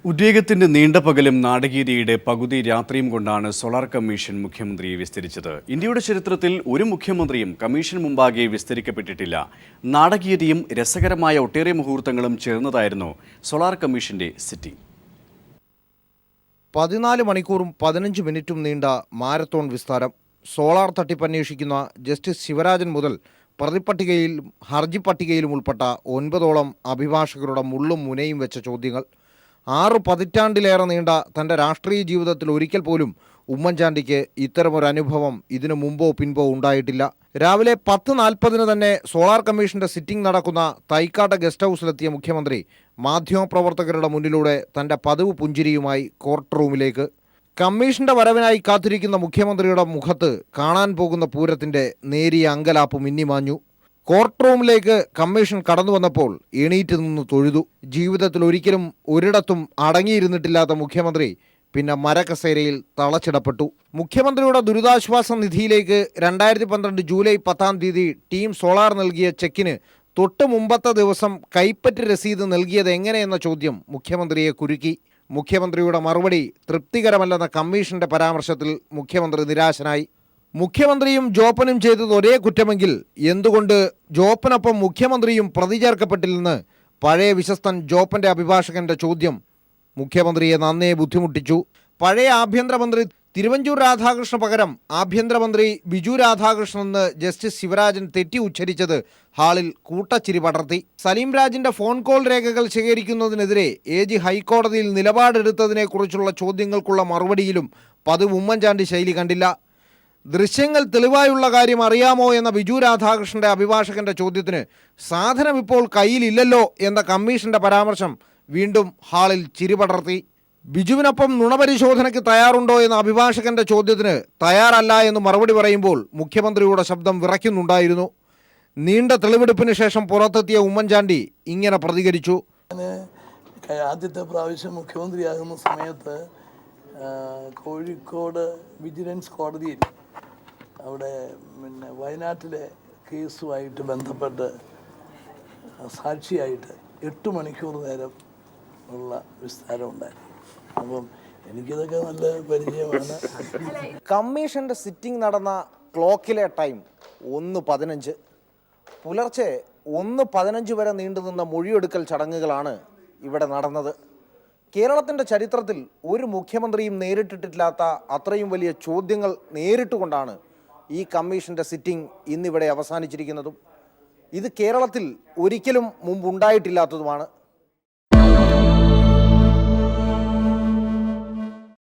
ഉദ്വേഗത്തിന്റെ നീണ്ട പകലും നാടകീയതയുടെ പകുതി രാത്രിയും കൊണ്ടാണ് സോളാർ കമ്മീഷൻ മുഖ്യമന്ത്രിയെ വിസ്തരിച്ചത്. ഇന്ത്യയുടെ ചരിത്രത്തിൽ ഒരു മുഖ്യമന്ത്രിയും കമ്മീഷൻ മുമ്പാകെ വിസ്തരിക്കപ്പെട്ടിട്ടില്ല. നാടകീയതയും രസകരമായ ഒട്ടേറെ മുഹൂർത്തങ്ങളും ചേർന്നതായിരുന്നു സോളാർ കമ്മീഷന്റെ സിറ്റിംഗ്. 14 മണിക്കൂറും 15 മിനിറ്റും നീണ്ട മാരത്തോൺ വിസ്താരം. സോളാർ തട്ടിപ്പന്വേഷിക്കുന്ന ജസ്റ്റിസ് ശിവരാജൻ മുതൽ പ്രതിപട്ടികയിലും ഹർജി പട്ടികയിലും ഉൾപ്പെട്ട 9ഓളം അഭിഭാഷകരുടെ മുള്ളും മുനയും വെച്ച ചോദ്യങ്ങൾ. 6 പതിറ്റാണ്ടിലേറെ നീണ്ട തൻ്റെ രാഷ്ട്രീയ ജീവിതത്തിൽ ഒരിക്കൽ പോലും ഉമ്മൻചാണ്ടിക്ക് ഇത്തരമൊരു അനുഭവം ഇതിനു മുമ്പോ പിൻപോ ഉണ്ടായിട്ടില്ല. രാവിലെ 10:40 തന്നെ സോളാർ കമ്മീഷന്റെ സിറ്റിംഗ് നടക്കുന്ന തൈക്കാട് ഗസ്റ്റ് ഹൗസിലെത്തിയ മുഖ്യമന്ത്രി മാധ്യമപ്രവർത്തകരുടെ മുന്നിലൂടെ തൻ്റെ പതിവ് പുഞ്ചിരിയുമായി കോർട്ട് റൂമിലേക്ക്. കമ്മീഷന്റെ വരവിനായി കാത്തിരിക്കുന്ന മുഖ്യമന്ത്രിയുടെ മുഖത്ത് കാണാൻ പോകുന്ന പൂരത്തിൻ്റെ നേരിയ അങ്കലാപ്പ് മിന്നിമാഞ്ഞു. കോർട്ട് റൂമിലേക്ക് കമ്മീഷൻ കടന്നു വന്നപ്പോൾ എണീറ്റ് നിന്ന് തൊഴുതു. ജീവിതത്തിൽ ഒരിക്കലും ഒരിടത്തും അടങ്ങിയിരുന്നിട്ടില്ലാത്ത മുഖ്യമന്ത്രി പിന്നെ മരക്കസേരയിൽ തളച്ചിടപ്പെട്ടു. മുഖ്യമന്ത്രിയുടെ ദുരിതാശ്വാസ നിധിയിലേക്ക് 2012 ജൂലൈ 10 ടീം സോളാർ നൽകിയ ചെക്കിന് തൊട്ട് മുമ്പത്തെ ദിവസം കൈപ്പറ്റ് രസീത് നൽകിയത് എങ്ങനെയെന്ന ചോദ്യം മുഖ്യമന്ത്രിയെ കുരുക്കി. മുഖ്യമന്ത്രിയുടെ മറുപടി തൃപ്തികരമല്ലെന്ന കമ്മീഷന്റെ പരാമർശത്തിൽ മുഖ്യമന്ത്രി നിരാശനായി. മുഖ്യമന്ത്രിയും ജോപ്പനും ചെയ്തത് ഒരേ കുറ്റമെങ്കിൽ എന്തുകൊണ്ട് ജോപ്പനൊപ്പം മുഖ്യമന്ത്രിയും പ്രതി ചേർക്കപ്പെട്ടില്ലെന്ന് പഴയ വിശ്വസ്തൻ ജോപ്പൻ്റെ അഭിഭാഷകന്റെ ചോദ്യം മുഖ്യമന്ത്രിയെ നന്നേ ബുദ്ധിമുട്ടിച്ചു. പഴയ ആഭ്യന്തരമന്ത്രി തിരുവഞ്ചൂർ രാധാകൃഷ്ണ പകരം ആഭ്യന്തരമന്ത്രി ബിജു രാധാകൃഷ്ണൻ എന്ന് ജസ്റ്റിസ് ശിവരാജൻ തെറ്റി ഉച്ചരിച്ചത് ഹാളിൽ കൂട്ടച്ചിരി പടർത്തി. സലീം രാജിൻ്റെ ഫോൺ കോൾ രേഖകൾ ശേഖരിക്കുന്നതിനെതിരെ AG ഹൈക്കോടതിയിൽ നിലപാടെടുത്തതിനെക്കുറിച്ചുള്ള ചോദ്യങ്ങൾക്കുള്ള മറുപടിയിലും പതിവ് ഉമ്മൻചാണ്ടി ശൈലി കണ്ടില്ല. ദൃശ്യങ്ങൾ തെളിവായുള്ള കാര്യം അറിയാമോ എന്ന ബിജു രാധാകൃഷ്ണന്റെ അഭിഭാഷകന്റെ ചോദ്യത്തിന് സാധനം ഇപ്പോൾ കയ്യിലില്ലല്ലോ എന്ന കമ്മീഷന്റെ പരാമർശം വീണ്ടും ഹാളിൽ ചിരിപടർത്തി. ബിജുവിനൊപ്പം നുണപരിശോധനയ്ക്ക് തയ്യാറുണ്ടോ എന്ന അഭിഭാഷകന്റെ ചോദ്യത്തിന് തയ്യാറല്ല എന്ന് മറുപടി പറയുമ്പോൾ മുഖ്യമന്ത്രിയുടെ ശബ്ദം വിറയ്ക്കുന്നുണ്ടായിരുന്നു. നീണ്ട തെളിവെടുപ്പിന് ശേഷം പുറത്തെത്തിയ ഉമ്മൻചാണ്ടി ഇങ്ങനെ പ്രതികരിച്ചു. ആദ്യത്തെ പ്രാവശ്യം മുഖ്യമന്ത്രിയാകുന്ന സമയത്ത് കോഴിക്കോട് വിജിലൻസ് കോടതിയിൽ അവിടെ വയനാട്ടിലെ കേസുമായിട്ട് ബന്ധപ്പെട്ട് സാക്ഷിയായിട്ട് 8 മണിക്കൂർ നേരം ഉള്ള വിസ്താരം ഉണ്ടായിരുന്നു. അപ്പം എനിക്കിതൊക്കെ നല്ല പരിചയമാണ്. കമ്മീഷന്റെ സിറ്റിംഗ് നടന്ന ക്ലോക്കിലെ ടൈം 1:15. പുലർച്ചെ 1:15 വരെ നീണ്ടുനിന്ന മൊഴിയെടുക്കൽ ചടങ്ങുകളാണ് ഇവിടെ നടന്നത്. കേരളത്തിൻ്റെ ചരിത്രത്തിൽ ഒരു മുഖ്യമന്ത്രിയും നേരിട്ടിട്ടില്ലാത്ത അത്രയും വലിയ ചോദ്യങ്ങൾ നേരിട്ടുകൊണ്ടാണ് ഈ കമ്മീഷൻ്റെ സിറ്റിംഗ് ഇന്നിവിടെ അവസാനിച്ചിരിക്കുന്നതും. ഇത് കേരളത്തിൽ ഒരിക്കലും മുമ്പുണ്ടായിട്ടില്ലാത്തതുമാണ്.